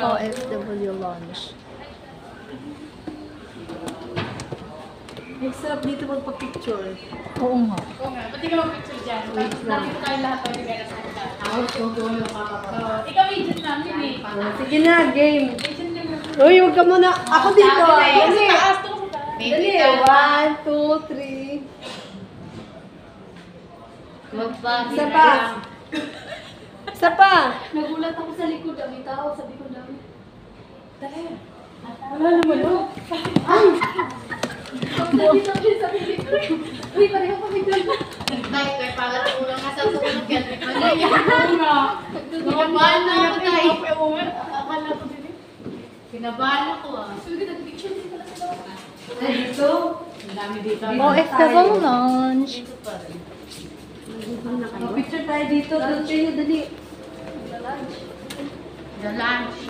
OFW Lounge. May sarap dito magpa-picture. Oo nga. Oo nga, ba't di ka mag-picture dyan? Nakita tayo lahat tayo nagkaya sa kita. Ikaw agent namin eh. Sige na, game. Agent namin. Uy, huwag ka muna. Ako dito. Sa taas to sa taas. Dali. 1, 2, 3. Isa pa. Isa pa. Nagulat ako sa likod. May tao sa likod namin. Dali. Wala naman yun. Uy, pareho kami doon. Kaya pala ulang nasa sumunod yan. Oo nga. Kinabahan na ako tayo. Akala ko din eh. Kinabahan ako ah. Sige, nag-picture din pala sila. Dito. Ang dami dito. OFW Lounge. Dito pa rin. Picture tayo dito. Dali. The lunch.